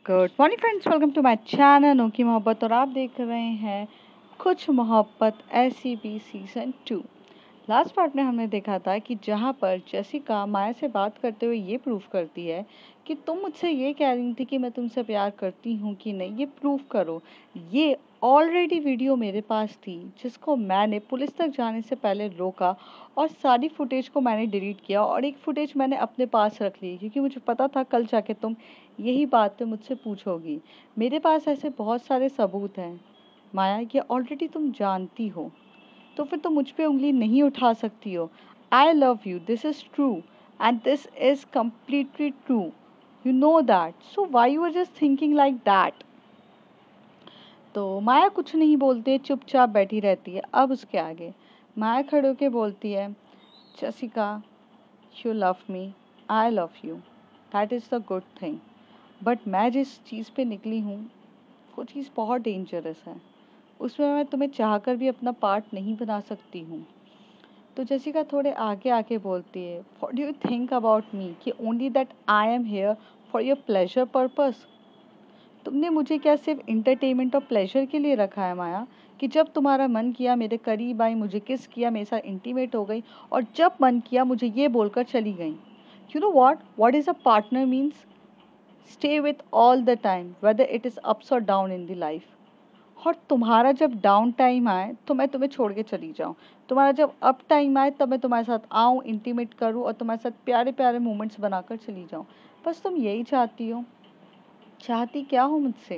Good morning friends, welcome to my channel नोकी मोहब्बत। और आप देख रहे हैं कुछ मोहब्बत ऐसी भी सीज़न 2। लास्ट पार्ट में हमने देखा था कि जहाँ पर जेसिका माया से बात करते हुए ये प्रूव करती है कि तुम मुझसे ये कह रही थी कि मैं तुमसे प्यार करती हूँ कि नहीं, ये प्रूव करो। ये ऑलरेडी वीडियो मेरे पास थी जिसको मैंने पुलिस तक जाने से पहले रोका और सारी फुटेज को मैंने डिलीट किया और एक फुटेज मैंने अपने पास रख ली क्योंकि मुझे पता था कल जाके तुम यही बात पे मुझसे पूछोगी। मेरे पास ऐसे बहुत सारे सबूत हैं माया, ये ऑलरेडी तुम जानती हो, तो फिर तुम मुझ पे उंगली नहीं उठा सकती हो। I love you, this is true and this is completely true, you know that, so why you are just thinking like that. तो माया कुछ नहीं बोलती, चुपचाप बैठी रहती है। अब उसके आगे माया खड़े होके बोलती है, Jessica, you love me, I love you, that is the good thing, but मैं जिस चीज़ पे निकली हूँ वो चीज़ बहुत डेंजरस है, उसमें मैं तुम्हें चाहकर भी अपना पार्ट नहीं बना सकती हूँ। तो जेसिका थोड़े आगे आके बोलती है, what do you think about me कि only that I am here for your pleasure purpose. तुमने मुझे क्या सिर्फ इंटरटेनमेंट और प्लेजर के लिए रखा है माया, कि जब तुम्हारा मन किया मेरे करीब आई, मुझे किस किया, मेरे साथ इंटीमेट हो गई, और जब मन किया मुझे ये बोलकर चली गई। You know what is a partner means, stay with all the time whether it is ups और डाउन इन द लाइफ। और तुम्हारा जब डाउन टाइम आए तो मैं तुम्हें छोड़ के चली जाऊँ, तुम्हारा जब अप टाइम आए तब मैं तुम्हारे साथ आऊँ, इंटीमेट करूँ और तुम्हारे साथ प्यारे प्यारे मोमेंट्स बनाकर चली जाऊँ। बस तुम यही चाहती हो। चाहती क्या हो मुझसे?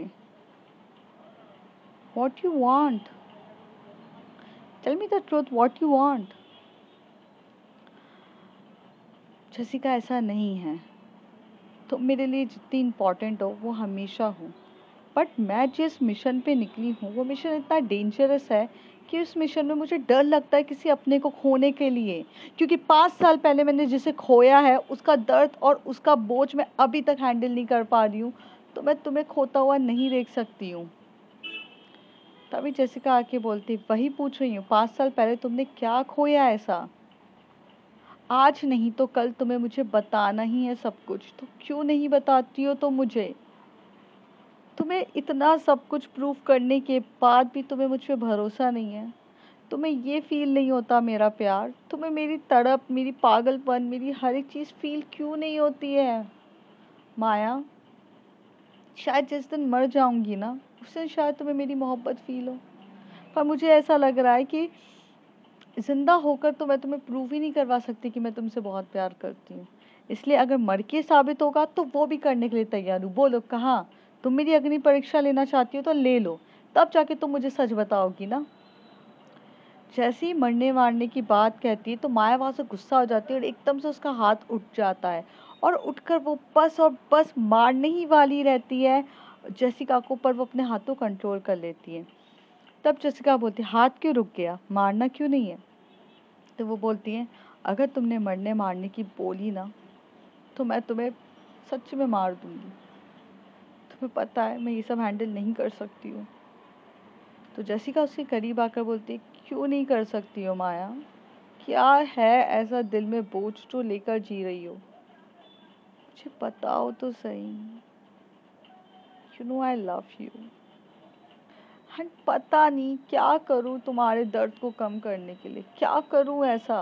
What you want? Tell me the truth, what you want? Jessica, ऐसा नहीं है, तुम मेरे लिए जितनी इम्पोर्टेंट हो वो हमेशा हो, बट मैं जिस मिशन पे निकली हूँ वो मिशन इतना डेंजरस है कि उस मिशन में मुझे डर लगता है किसी अपने को खोने के लिए, क्योंकि 5 साल पहले मैंने जिसे खोया है उसका दर्द और उसका बोझ मैं अभी तक हैंडल नहीं कर पा रही हूँ, तो मैं तुम्हें खोता हुआ नहीं देख सकती हूँ। तभी जेसिका आके बोलती, वही पूछ रही हूँ, 5 साल पहले तुमने क्या खोया ऐसा? आज नहीं तो कल तुम्हें मुझे बताना ही है सब कुछ, तो क्यों नहीं बताती हो तुम मुझे? तुम्हें इतना सब कुछ प्रूव करने के बाद भी तुम्हें मुझ पे भरोसा नहीं है? तुम्हें ये फील नहीं होता मेरा प्यार? तुम्हें मेरी तड़प, मेरी पागलपन, मेरी हर एक चीज़ फील क्यों नहीं होती है माया? शायद जिस दिन मर जाऊंगी ना उस दिन शायद तुम्हें मेरी मोहब्बत फील हो, पर मुझे ऐसा लग रहा है कि जिंदा होकर तो मैं तुम्हें प्रूव ही नहीं करवा सकती कि मैं तुमसे बहुत प्यार करती हूँ। इसलिए अगर मर के साबित होगा तो वो भी करने के लिए तैयार हूँ। बोलो कहाँ? तुम मेरी अग्नि परीक्षा लेना चाहती हो तो ले लो, तब जाके तुम मुझे सच बताओगी ना। जैसे ही मरने मारने की बात कहती है तो माया वहां से गुस्सा हो जाती है और एकदम से उसका हाथ उठ जाता है और उठकर वो बस और बस मारने ही वाली रहती है जेसिका को, पर वो अपने हाथों कंट्रोल कर लेती है। तब जेसिका बोलती है, हाथ क्यों रुक गया, मारना क्यों नहीं है? तो वो बोलती है, अगर तुमने मरने मारने की बोली ना तो मैं तुम्हें सच में मार दूंगी। तुम्हें पता है मैं ये सब हैंडल नहीं कर सकती हूँ। तो जेसिका उसके करीब आकर बोलती है, क्यों नहीं कर सकती हो माया? क्या है ऐसा दिल में बोझ जो लेकर जी रही हो? मुझे बताओ तो सही। You know I love you. And पता नहीं क्या करूँ तुम्हारे दर्द को कम करने के लिए, क्या करूँ ऐसा?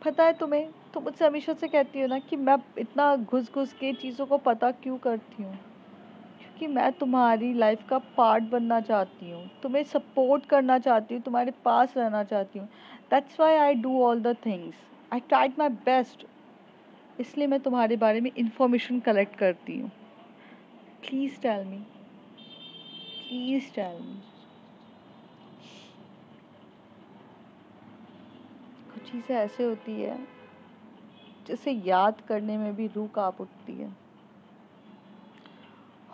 पता है तुम्हें, तुम मुझसे हमेशा से कहती हो ना कि मैं इतना घुस घुस के चीज़ों को पता क्यों करती हूँ, क्योंकि मैं तुम्हारी लाइफ का पार्ट बनना चाहती हूँ, तुम्हें सपोर्ट करना चाहती हूँ, तुम्हारे पास रहना चाहती हूँ। That's why I do all the things, I tried my best. इसलिए मैं तुम्हारे बारे में इंफॉर्मेशन कलेक्ट करती हूँ। Please tell me, please tell me. कुछ चीज़ें ऐसे होती है जिसे याद करने में भी रूह कांप उठती है,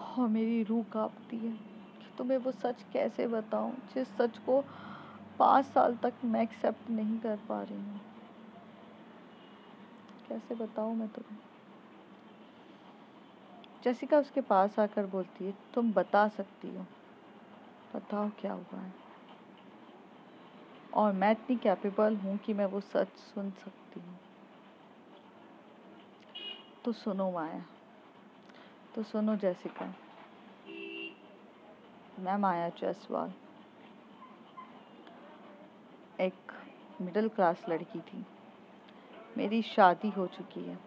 और मेरी रूह कांपती है कि तुम्हें वो सच कैसे बताऊं जिस सच को 5 साल तक मैं एक्सेप्ट नहीं कर पा रही हूँ। कैसे बताऊं मैं तुम्हें? जेसिका उसके पास आकर बोलती है, तुम बता सकती हो, बताओ क्या हुआ है, और मैं इतनी कैपेबल हूँ कि मैं वो सच सुन सकती हूँ। तो सुनो माया, तो सुनो जेसिका, मैं माया जायसवाल एक मिडिल क्लास लड़की थी। मेरी शादी हो चुकी है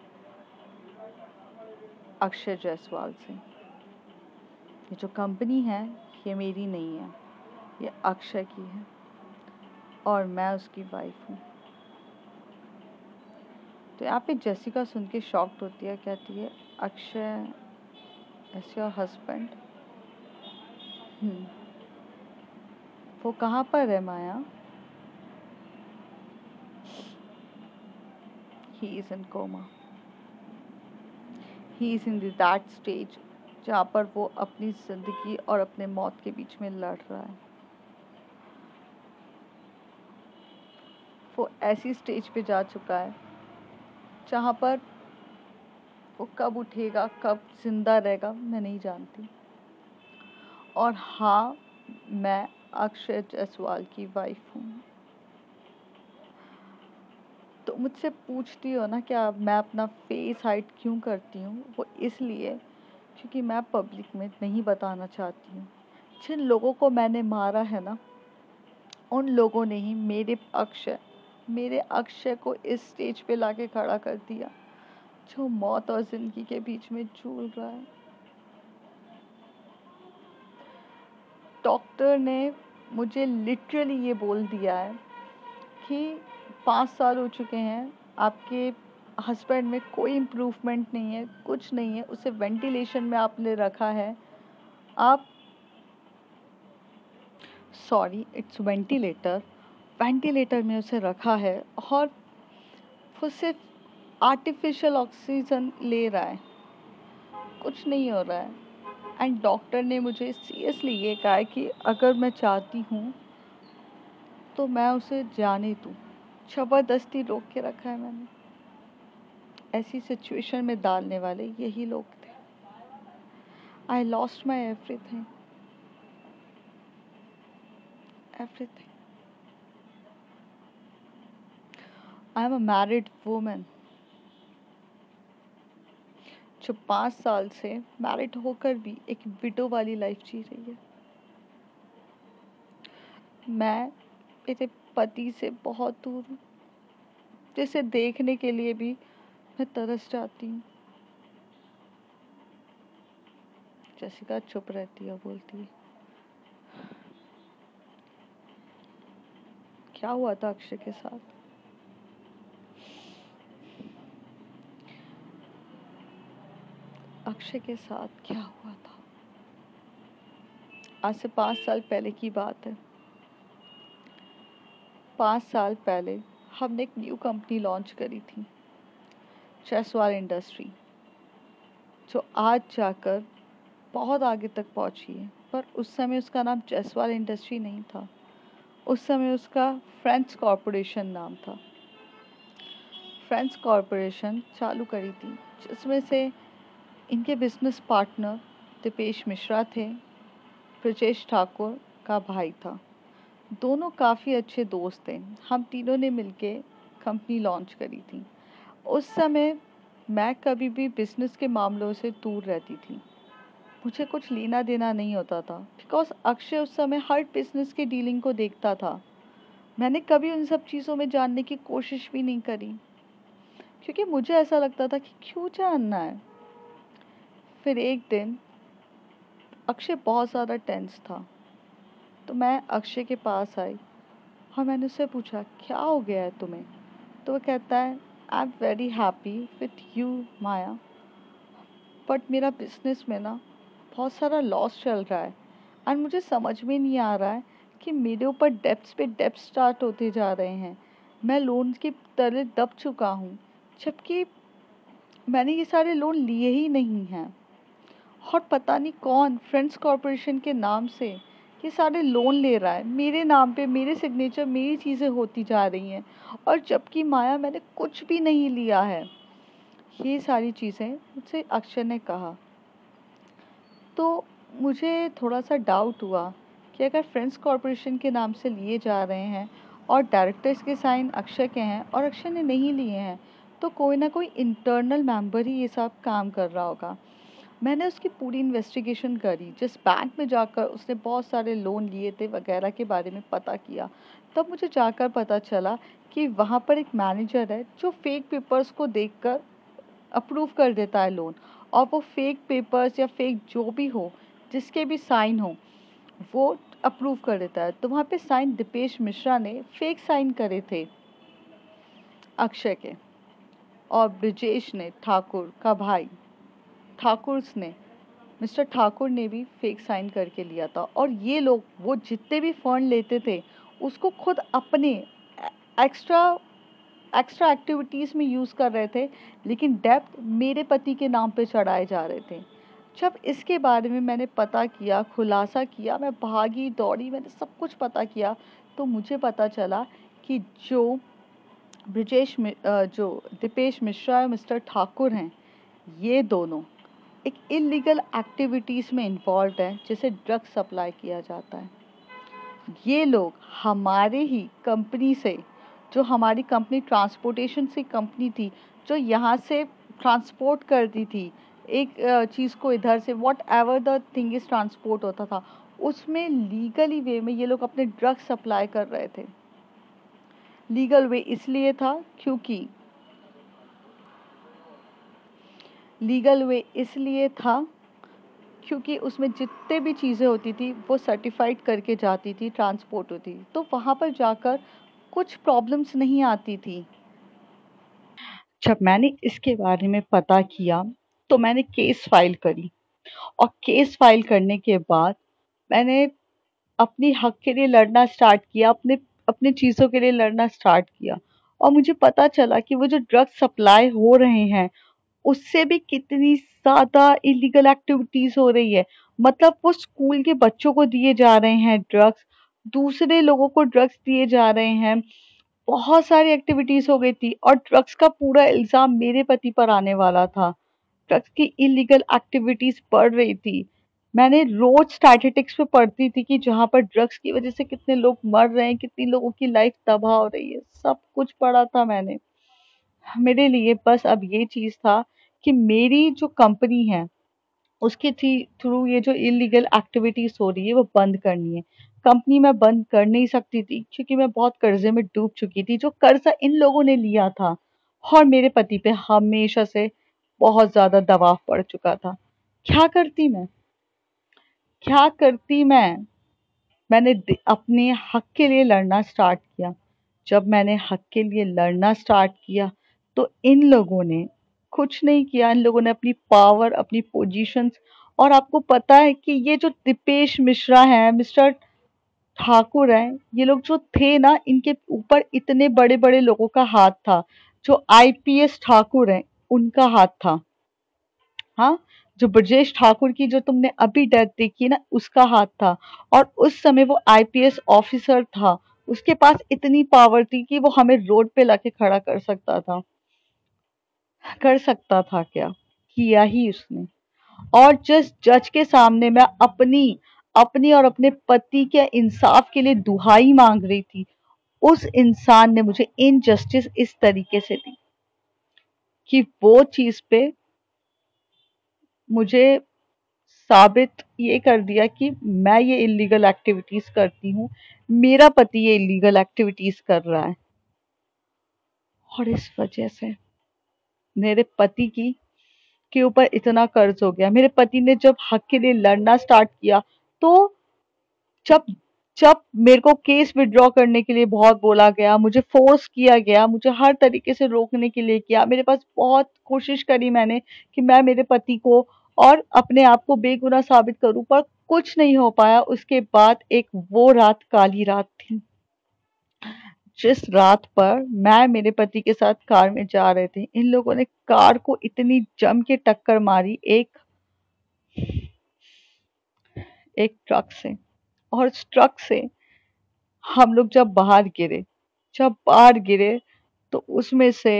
अक्षय जायसवाल से। ये जो कंपनी है ये मेरी नहीं है, ये अक्षय की है और मैं उसकी वाइफ हूँ। तो यहाँ पे जेसिका सुन के शॉक्ड होती है, कहती है अक्षय इज योर हस्बैंड? वो कहाँ पर है Maya? He is in coma. He is in that stage जहाँ पर वो अपनी जिंदगी और अपने मौत के बीच में लड़ रहा है। वो ऐसी स्टेज पे जा चुका है जहाँ पर वो कब उठेगा, कब जिंदा रहेगा, मैं नहीं जानती। और हाँ, मैं अक्षय जायसवाल की वाइफ हूँ। तो मुझसे पूछती हो ना क्या मैं अपना फेस हाइड क्यों करती हूँ? वो इसलिए क्योंकि मैं पब्लिक में नहीं बताना चाहती हूँ। जिन लोगों को मैंने मारा है ना, उन लोगों ने ही मेरे अक्षय को इस स्टेज पे लाके खड़ा कर दिया, जो मौत और जिंदगी के बीच में झूल रहा है। डॉक्टर ने मुझे लिटरली ये बोल दिया है कि 5 साल हो चुके हैं, आपके हस्बैंड में कोई इम्प्रूवमेंट नहीं है, कुछ नहीं है, उसे वेंटिलेशन में आपने रखा है। आप सॉरी, इट्स वेंटिलेटर में उसे रखा है और वो सिर्फ आर्टिफिशियल ऑक्सीजन ले रहा है, कुछ नहीं हो रहा है। एंड डॉक्टर ने मुझे सीरियसली ये कहा है कि अगर मैं चाहती हूँ तो मैं उसे जाने दूँ। ज़बरदस्ती रोक के रखा है मैंने। ऐसी सिचुएशन में डालने वाले यही लोग थे। I lost my everything. I am a married women जो 5 साल से मैरिड होकर भी एक विडो वाली लाइफ जी रही है। मैं मेरे पति से बहुत दूर हूँ, जिसे देखने के लिए भी मैं तरस जाती हूँ। जेसिका चुप रहती है, बोलती है क्या हुआ था अक्षय के साथ? अक्षय के साथ क्या हुआ था? आज से 5 साल पहले की बात है। 5 साल पहले हमने एक न्यू कंपनी लॉन्च करी थी, जायसवाल इंडस्ट्री, जो आज जाकर बहुत आगे तक पहुंची है। पर उस समय उसका नाम जायसवाल इंडस्ट्री नहीं था, उस समय उसका फ्रेंच कॉरपोरेशन नाम था। फ्रेंच कॉरपोरेशन चालू करी थी, जिसमें से इनके बिजनेस पार्टनर दीपेश मिश्रा थे, ब्रजेश ठाकुर का भाई था। दोनों काफ़ी अच्छे दोस्त थे। हम तीनों ने मिलके कंपनी लॉन्च करी थी। उस समय मैं कभी भी बिजनेस के मामलों से दूर रहती थी। मुझे कुछ लेना देना नहीं होता था, बिकॉज अक्षय उस समय हर बिजनेस के डीलिंग को देखता था। मैंने कभी उन सब चीज़ों में जानने की कोशिश भी नहीं करी, क्योंकि मुझे ऐसा लगता था कि क्यों जानना है। फिर एक दिन अक्षय बहुत ज़्यादा टेंस था, तो मैं अक्षय के पास आई और मैंने उससे पूछा क्या हो गया है तुम्हें? तो वो कहता है I am very happy with you Maya, but मेरा बिजनेस में ना बहुत सारा लॉस चल रहा है और मुझे समझ में नहीं आ रहा है कि मेरे ऊपर डेब्ट्स पे डेब्ट्स स्टार्ट होते जा रहे हैं। मैं लोन के तले दब चुका हूँ, जबकि मैंने ये सारे लोन लिए ही नहीं हैं। और पता नहीं कौन फ्रेंड्स कॉरपोरेशन के नाम से ये सारे लोन ले रहा है मेरे नाम पे, मेरे सिग्नेचर, मेरी चीज़ें होती जा रही हैं, और जबकि माया मैंने कुछ भी नहीं लिया है। ये सारी चीज़ें मुझसे अक्षय ने कहा। तो मुझे थोड़ा सा डाउट हुआ कि अगर फ्रेंड्स कॉरपोरेशन के नाम से लिए जा रहे हैं और डायरेक्टर्स के साइन अक्षय के हैं और अक्षय ने नहीं लिए हैं, तो कोई ना कोई इंटरनल मेंबर ही ये सब काम कर रहा होगा। मैंने उसकी पूरी इन्वेस्टिगेशन करी, जिस बैंक में जाकर उसने बहुत सारे लोन लिए थे वगैरह के बारे में पता किया। तब मुझे जाकर पता चला कि वहाँ पर एक मैनेजर है जो फेक पेपर्स को देखकर अप्रूव कर देता है लोन, और वो फेक पेपर्स या फेक जो भी हो, जिसके भी साइन हो, वो अप्रूव कर देता है। तो वहाँ पे साइन दीपेश मिश्रा ने फेक साइन करे थे अक्षय के, और ब्रिजेश ने, ठाकुर का भाई ठाकुर ने, मिस्टर ठाकुर ने भी फेक साइन करके लिया था। और ये लोग वो जितने भी फंड लेते थे उसको खुद अपने एक्स्ट्रा एक्स्ट्रा एक्टिविटीज़ में यूज़ कर रहे थे, लेकिन डेब्ट मेरे पति के नाम पे चढ़ाए जा रहे थे। जब इसके बारे में मैंने पता किया, खुलासा किया, मैं भागी दौड़ी, मैंने सब कुछ पता किया, तो मुझे पता चला कि जो दीपेश मिश्रा और मिस्टर ठाकुर हैं, ये दोनों एक इलीगल एक्टिविटीज़ में इन्वॉल्व हैं, जिसे ड्रग सप्लाई किया जाता है। ये लोग हमारे ही कंपनी से, जो हमारी कंपनी ट्रांसपोर्टेशन से कंपनी थी, जो यहाँ से ट्रांसपोर्ट करती थी एक चीज़ को इधर से, what ever the thing is transport होता था, उसमें लीगली वे में ये लोग अपने ड्रग सप्लाई कर रहे थे। लीगल वे इसलिए था क्योंकि लीगल वे इसलिए था क्योंकि उसमें जितने भी चीज़ें होती थी वो सर्टिफाइड करके जाती थी, ट्रांसपोर्ट होती थी, तो वहाँ पर जाकर कुछ प्रॉब्लम्स नहीं आती थी। जब मैंने इसके बारे में पता किया तो मैंने केस फाइल करी, और केस फाइल करने के बाद मैंने अपनी हक के लिए लड़ना स्टार्ट किया, अपने अपने चीज़ों के लिए लड़ना स्टार्ट किया। और मुझे पता चला कि वो जो ड्रग सप्लाई हो रहे हैं उससे भी कितनी ज़्यादा इलीगल एक्टिविटीज़ हो रही है। मतलब वो स्कूल के बच्चों को दिए जा रहे हैं ड्रग्स, दूसरे लोगों को ड्रग्स दिए जा रहे हैं, बहुत सारी एक्टिविटीज़ हो गई थी, और ड्रग्स का पूरा इल्ज़ाम मेरे पति पर आने वाला था। ड्रग्स की इलीगल एक्टिविटीज़ बढ़ रही थी। मैंने रोज़ स्टैटिस्टिक्स पे पढ़ती थी कि जहाँ पर ड्रग्स की वज़ह से कितने लोग मर रहे हैं, कितनी लोगों की लाइफ तबाह हो रही है, सब कुछ पढ़ा था मैंने। मेरे लिए बस अब ये चीज़ था कि मेरी जो कंपनी है उसके थ्रू ये जो इलीगल एक्टिविटीज हो रही है वो बंद करनी है। कंपनी मैं बंद कर नहीं सकती थी क्योंकि मैं बहुत कर्जे में डूब चुकी थी, जो कर्जा इन लोगों ने लिया था, और मेरे पति पे हमेशा से बहुत ज्यादा दबाव पड़ चुका था। क्या करती मैं, क्या करती मैं? मैंने अपने हक के लिए लड़ना स्टार्ट किया। जब मैंने हक के लिए लड़ना स्टार्ट किया तो इन लोगों ने कुछ नहीं किया। इन लोगों ने अपनी पावर, अपनी पोजीशंस, और आपको पता है कि ये जो दीपेश मिश्रा हैं, मिस्टर ठाकुर हैं, ये लोग जो थे ना, इनके ऊपर इतने बड़े बड़े लोगों का हाथ था। जो आईपीएस ठाकुर हैं उनका हाथ था, हाँ, जो ब्रजेश ठाकुर की जो तुमने अभी डेथ देखी ना, उसका हाथ था। और उस समय वो आईपीएस ऑफिसर था, उसके पास इतनी पावर थी कि वो हमें रोड पे लाके खड़ा कर सकता था। कर सकता था क्या? किया ही उसने। और जिस जज के सामने मैं अपनी अपनी और अपने पति के इंसाफ के लिए दुहाई मांग रही थी, उस इंसान ने मुझे इनजस्टिस इस तरीके से दी कि वो चीज पे मुझे साबित ये कर दिया कि मैं ये इलीगल एक्टिविटीज करती हूँ, मेरा पति ये इलीगल एक्टिविटीज कर रहा है। और इस वजह से मेरे पति की के ऊपर इतना कर्ज हो गया। मेरे पति ने जब हक के लिए लड़ना स्टार्ट किया, तो जब जब मेरे को केस विड्रॉ करने के लिए बहुत बोला गया, मुझे फोर्स किया गया, मुझे हर तरीके से रोकने के लिए किया, मेरे पास बहुत कोशिश करी मैंने कि मैं मेरे पति को और अपने आप को बेगुनाह साबित करूं, पर कुछ नहीं हो पाया। उसके बाद एक वो रात काली रात थी, जिस रात पर मैं मेरे पति के साथ कार में जा रहे थे, इन लोगों ने कार को इतनी जम के टक्कर मारी एक एक ट्रक से, और उस ट्रक से हम लोग जब बाहर गिरे तो उसमें से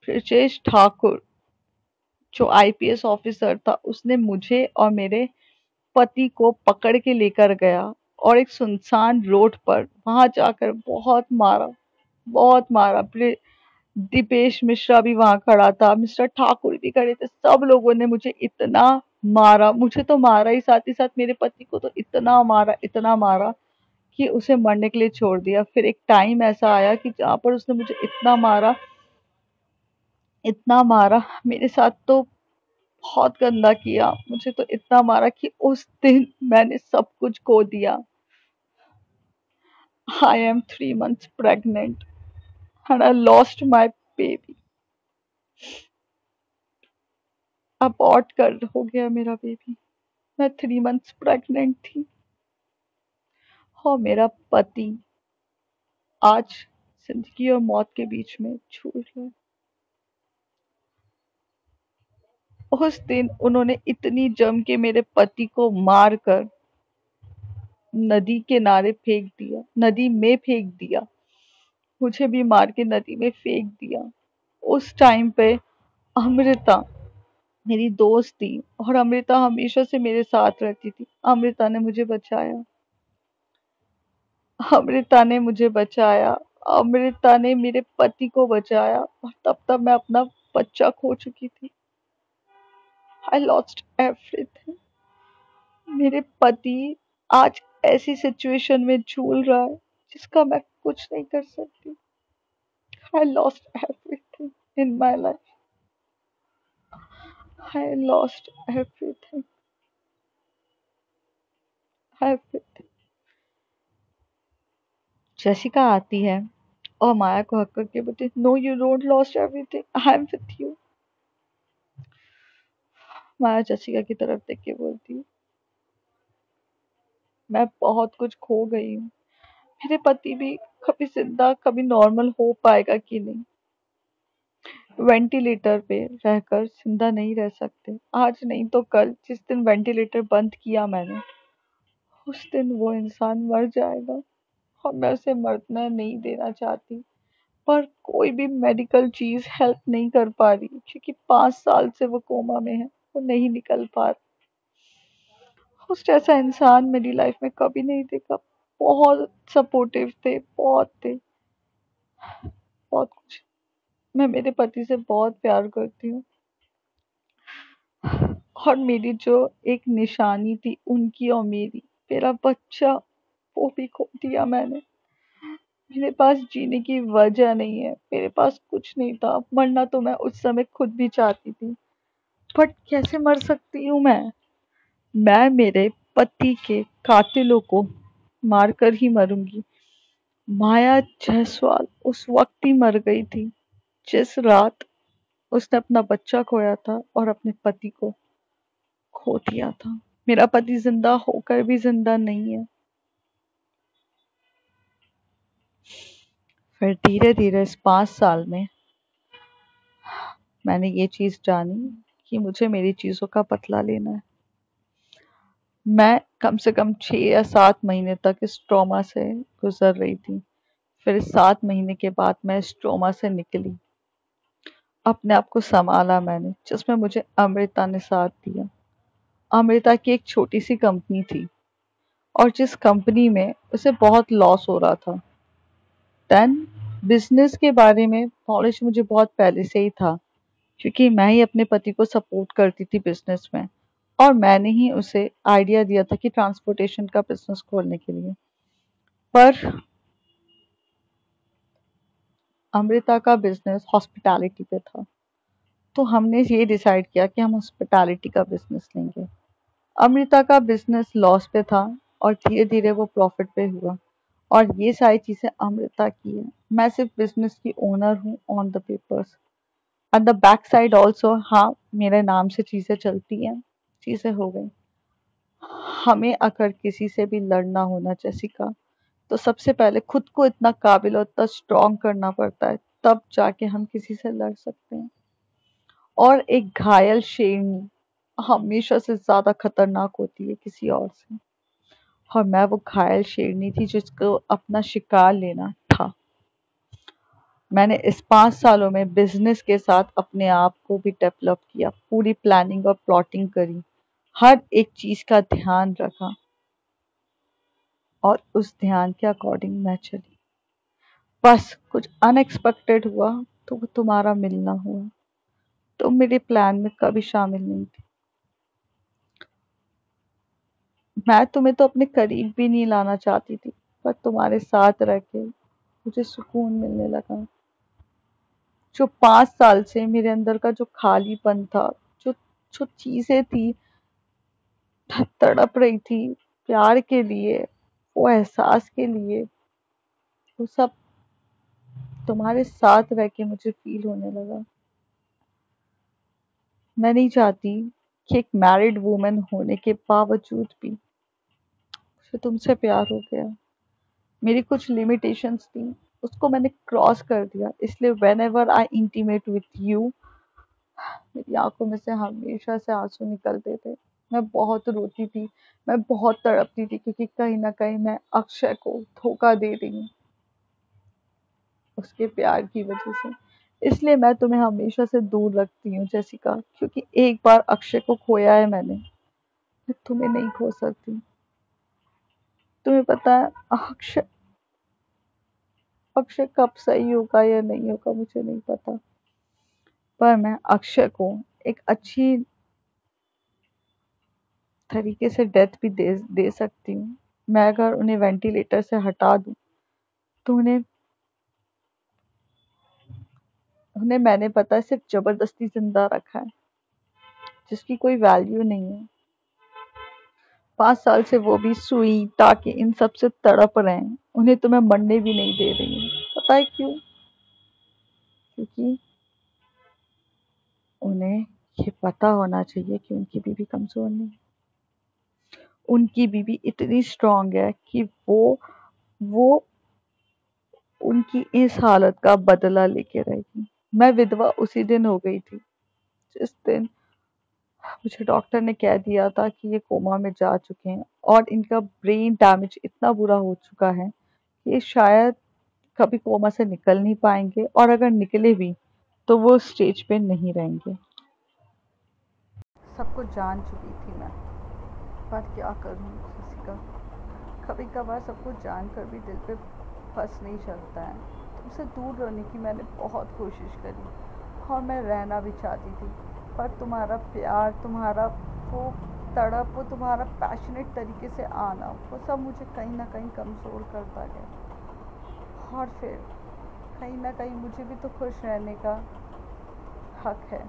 ब्रजेश ठाकुर, जो आईपीएस ऑफिसर था, उसने मुझे और मेरे पति को पकड़ के लेकर गया, और एक सुनसान रोड पर वहां जाकर बहुत मारा, बहुत मारा। दीपेश मिश्रा भी वहां खड़ा था, मिस्टर ठाकुर भी खड़े थे, सब लोगों ने मुझे इतना मारा, मुझे तो मारा ही, साथ ही साथ मेरे पति को तो इतना मारा कि उसे मरने के लिए छोड़ दिया। फिर एक टाइम ऐसा आया कि जहाँ पर उसने मुझे इतना मारा, मेरे साथ तो बहुत गंदा किया, मुझे तो इतना मारा कि उस दिन मैंने सब कुछ खो दिया। I am 3 months pregnant and I lost my baby। Abort कर हो गया मेरा बेबी। मैं 3 months प्रेग्नेंट थी और मेरा पति आज जिंदगी और मौत के बीच में झूल रहा है। उस दिन उन्होंने इतनी जम के मेरे पति को मार कर नदी किनारे फेंक दिया, नदी में फेंक दिया, मुझे भी मार के नदी में फेंक दिया। उस टाइम पे अमृता मेरी दोस्त थी और अमृता हमेशा से मेरे साथ रहती थी। अमृता ने मुझे बचाया, अमृता ने मुझे बचाया, अमृता ने मेरे पति को बचाया, और तब तक मैं अपना बच्चा खो चुकी थी। आई लॉस्ट एवरीथिंग। मेरे पति आज ऐसी सिचुएशन में झूल रहा है जिसका मैं कुछ नहीं कर सकती। I lost everything in my life. I lost everything, everything. Jessica आती है और माया को हक करके बोलती, no you don't lost everything, I am with you. Maya Jessica की तरफ देख के बोलती, मैं बहुत कुछ खो गई हूँ, मेरे पति भी कभी जिंदा कभी नॉर्मल हो पाएगा कि नहीं। वेंटिलेटर पे रहकर जिंदा नहीं रह सकते, आज नहीं तो कल जिस दिन वेंटिलेटर बंद किया मैंने, उस दिन वो इंसान मर जाएगा और मैं उसे मरना नहीं देना चाहती। पर कोई भी मेडिकल चीज हेल्प नहीं कर पा रही क्योंकि 5 साल से वो कोमा में है, वो नहीं निकल पा रहा। उस जैसा इंसान मेरी लाइफ में कभी नहीं देखा। बहुत सपोर्टिव थे, बहुत थे, बहुत कुछ। मैं मेरे पति से बहुत प्यार करती हूँ और मेरी जो एक निशानी थी उनकी और मेरी, मेरा बच्चा, वो भी खो दिया मैंने। मेरे पास जीने की वजह नहीं है, मेरे पास कुछ नहीं था। मरना तो मैं उस समय खुद भी चाहती थी, बट कैसे मर सकती हूँ मैं मेरे पति के कातिलों को मारकर ही मरूंगी। माया जायसवाल उस वक्त ही मर गई थी जिस रात उसने अपना बच्चा खोया था और अपने पति को खो दिया था। मेरा पति जिंदा होकर भी जिंदा नहीं है। फिर धीरे धीरे इस 5 साल में मैंने ये चीज जानी कि मुझे मेरी चीजों का बदला लेना है। मैं कम से कम 6 या 7 महीने तक इस ट्रॉमा से गुजर रही थी। फिर 7 महीने के बाद मैं इस ट्रॉमा से निकली, अपने आप को संभाला मैंने, जिसमें मुझे अमृता ने साथ दिया। अमृता की एक छोटी सी कंपनी थी और जिस कंपनी में उसे बहुत लॉस हो रहा था। देन बिजनेस के बारे में नॉलेज मुझे बहुत पहले से ही था क्योंकि मैं ही अपने पति को सपोर्ट करती थी बिजनेस में, और मैंने ही उसे आइडिया दिया था कि ट्रांसपोर्टेशन का बिजनेस खोलने के लिए। पर अमृता का बिजनेस हॉस्पिटैलिटी पे था, तो हमने ये डिसाइड किया कि हम हॉस्पिटैलिटी का बिजनेस लेंगे। अमृता का बिजनेस लॉस पे था और धीरे धीरे वो प्रॉफिट पे हुआ, और ये सारी चीजें अमृता की है। मैं सिर्फ बिजनेस की ओनर हूँ on the papers, at the back side also. हाँ, मेरे नाम से चीजें चलती हैं, चीजें हो गई। हमें अगर किसी से भी लड़ना होना जैसिका, तो सबसे पहले खुद को इतना काबिल और इतना स्ट्रॉन्ग करना पड़ता है, तब जाके हम किसी से लड़ सकते हैं। और एक घायल शेरनी हमेशा से ज्यादा खतरनाक होती है किसी और से, और मैं वो घायल शेरनी थी जिसको अपना शिकार लेना था। मैंने इस 5 सालों में बिजनेस के साथ अपने आप को भी डेवलप किया, पूरी प्लानिंग और प्लॉटिंग करी, हर एक चीज का ध्यान रखा, और उस ध्यान के अकॉर्डिंग मैं चली। बस कुछ अनएक्सपेक्टेड हुआ, तो वो तुम्हारा मिलना हुआ। तुम मेरे प्लान में कभी शामिल नहीं थी। मैं तुम्हें तो अपने करीब भी नहीं लाना चाहती थी, पर तुम्हारे साथ रह के मुझे सुकून मिलने लगा। जो 5 साल से मेरे अंदर का जो खालीपन था, जो जो चीजें थी तड़प रही थी प्यार के लिए, वो एहसास के लिए, वो सब तुम्हारे साथ रह के मुझे फील होने लगा। मैं नहीं चाहती कि एक मैरिड वुमन होने के बावजूद भी मुझे तुमसे प्यार हो गया। मेरी कुछ लिमिटेशंस थी, उसको मैंने क्रॉस कर दिया, इसलिए when ever I intimate with you, मेरी आंखों में से हमेशा से आंसू निकलते थे। मैं बहुत रोती थी, मैं बहुत तड़पती थी, क्योंकि कहीं ना कहीं मैं अक्षय को धोखा दे रही हूँ उसके प्यार की वजह से। इसलिए मैं तुम्हें हमेशा से दूर रखती हूँ जैसिका, क्योंकि एक बार अक्षय को खोया है मैंने, मैं तुम्हें नहीं खो सकती। तुम्हें पता है अक्षय अक्षय कब सही होगा या नहीं होगा मुझे नहीं पता, पर मैं अक्षय को एक अच्छी तरीके से डेथ भी दे दे सकती हूँ। मैं अगर उन्हें वेंटिलेटर से हटा दूँ तो उन्हें उन्हें मैंने पता है सिर्फ जबरदस्ती जिंदा रखा है, जिसकी कोई वैल्यू नहीं है। 5 साल से वो भी सुई टाके इन सब से तड़प रहे हैं, उन्हें तो मैं मरने भी नहीं दे रही हूँ। पता है क्यों? क्योंकि उन्हें ये पता होना चाहिए कि उनकी बीवी कमजोर नहीं, उनकी बीवी इतनी स्ट्रांग है कि वो उनकी इस हालत का बदला लेके रहेगी। मैं विधवा उसी दिन हो गई थी जिस दिन मुझे डॉक्टर ने कह दिया था कि ये कोमा में जा चुके हैं और इनका ब्रेन डैमेज इतना बुरा हो चुका है कि ये शायद कभी कोमा से निकल नहीं पाएंगे, और अगर निकले भी तो वो स्टेज पे नहीं रहेंगे। सब कुछ जान चुकी थी मैं, पर क्या करूं किसी का। कभी कभार सब कुछ जानकर भी दिल पे बस नहीं चलता है। तुमसे दूर रहने की मैंने बहुत कोशिश करी, और मैं रहना भी चाहती थी, पर तुम्हारा प्यार, तुम्हारा वो तड़प, वो तुम्हारा पैशनेट तरीके से आना, वो सब मुझे कहीं ना कहीं कमज़ोर करता गया। और फिर कहीं ना कहीं मुझे भी तो खुश रहने का हक है।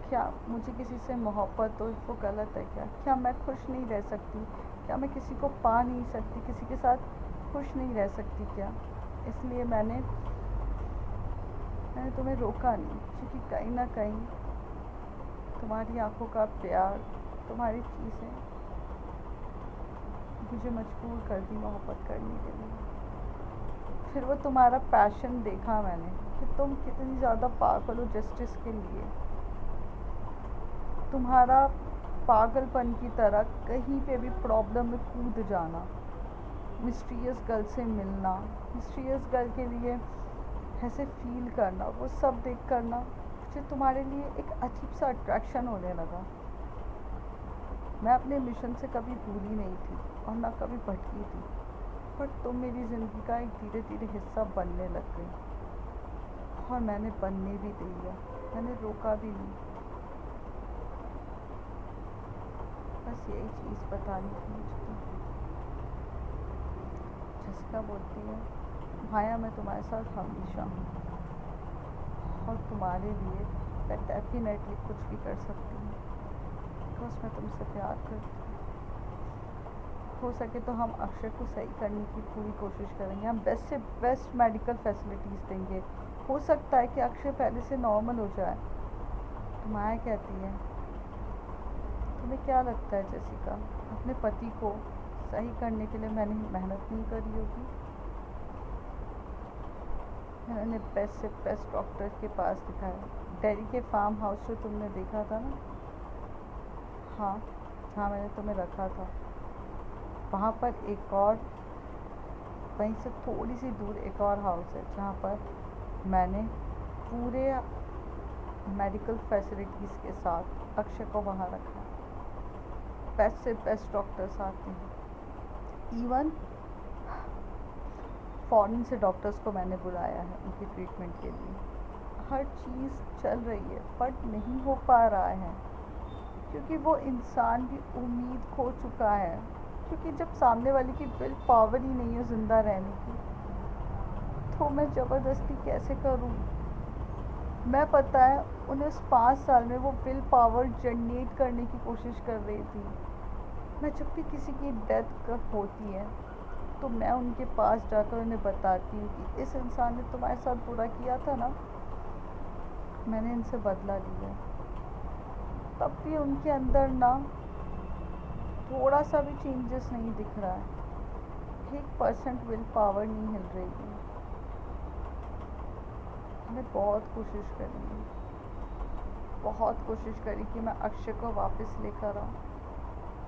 क्या मुझे किसी से मोहब्बत हो वो गलत है क्या? क्या मैं खुश नहीं रह सकती? क्या मैं किसी को पा नहीं सकती, किसी के साथ खुश नहीं रह सकती क्या? इसलिए मैंने तुम्हें रोका नहीं, क्योंकि कहीं ना कहीं तुम्हारी आंखों का प्यार, तुम्हारी चीज़ें मुझे मजबूर कर दी मोहब्बत करने के लिए। फिर वो तुम्हारा पैशन देखा मैंने कि तुम कितनी ज़्यादा पागल हो जस्टिस के लिए। तुम्हारा पागलपन की तरह कहीं पे भी प्रॉब्लम में कूद जाना, मिस्टीरियस गर्ल से मिलना, मिस्टीरियस गर्ल के लिए ऐसे फील करना, वो सब देख करना मुझे तुम्हारे लिए एक अजीब सा अट्रैक्शन होने लगा। मैं अपने मिशन से कभी भूली नहीं थी और ना कभी भटकी थी, पर तुम मेरी ज़िंदगी का एक धीरे धीरे हिस्सा बनने लग गई, और मैंने बनने भी दिया, मैंने रोका भी नहीं। बस यही चीज़ बतानी थी मुझको। जसिका बोलती है, माया मैं तुम्हारे साथ हमेशा हूँ, और तुम्हारे लिए मैं डेफिनेटली कुछ भी कर सकती हूँ, बिकॉज मैं तुमसे प्यार करती हूँ। हो सके तो हम अक्षय को सही करने की पूरी कोशिश करेंगे, हम बेस्ट से बेस्ट मेडिकल फैसिलिटीज़ देंगे। हो सकता है कि अक्षय पहले से नॉर्मल हो जाए। तो माया कहती है, तुम्हें क्या लगता है जसिका, अपने पति को सही करने के लिए मैंने मेहनत नहीं करी होगी? मैंने बेस्ट से बेस्ट डॉक्टर के पास दिखाया, डेरी के फार्म हाउस जो तुमने देखा था ना, हाँ, जहाँ मैंने तुम्हें रखा था, वहाँ पर एक और, वहीं से थोड़ी सी दूर एक और हाउस है जहाँ पर मैंने पूरे मेडिकल फैसिलिटीज़ के साथ अक्षय को वहाँ रखा है। बेस्ट से बेस्ट डॉक्टर्स आते हैं, इवन फॉरेन से डॉक्टर्स को मैंने बुलाया है उनकी ट्रीटमेंट के लिए। हर चीज़ चल रही है, बट नहीं हो पा रहा है। क्योंकि वो इंसान भी उम्मीद खो चुका है, क्योंकि जब सामने वाले की विल पावर ही नहीं है ज़िंदा रहने की, तो मैं ज़बरदस्ती कैसे करूं? मैं पता है उन्हें उस 5 साल में वो विल पावर जनरेट करने की कोशिश कर रही थी। मैं जब भी किसी की डेथ होती है तो मैं उनके पास जाकर उन्हें बताती हूँ कि इस इंसान ने तुम्हारे साथ बुरा किया था ना, मैंने इनसे बदला लिया। तब भी उनके अंदर ना थोड़ा सा भी चेंजेस नहीं दिख रहा है, 1% विल पावर नहीं हिल रही है। मैंने बहुत कोशिश करी है, बहुत कोशिश करी कि मैं अक्षय को वापस लेकर आऊँ,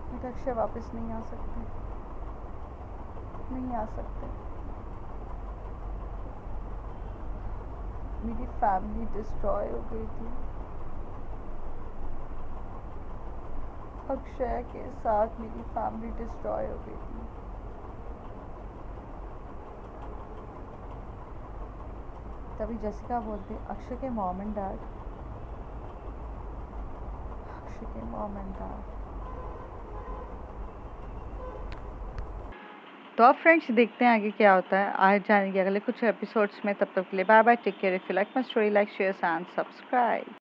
बट अक्षय वापस नहीं आ सकते, नहीं आ सकते। मेरी फैमिली डिस्ट्रॉय हो गई थी अक्षय के साथ, मेरी फैमिली डिस्ट्रॉय हो गई थी। तभी जसिका बोलती अक्षय के मॉम एंड डैड, अक्षय के मॉम एंड डैड। तो अब फ्रेंड्स देखते हैं आगे क्या होता है, आज जानेंगे अगले कुछ एपिसोड्स में। तब तक के लिए bye bye, take care. If you like my story, like share and subscribe.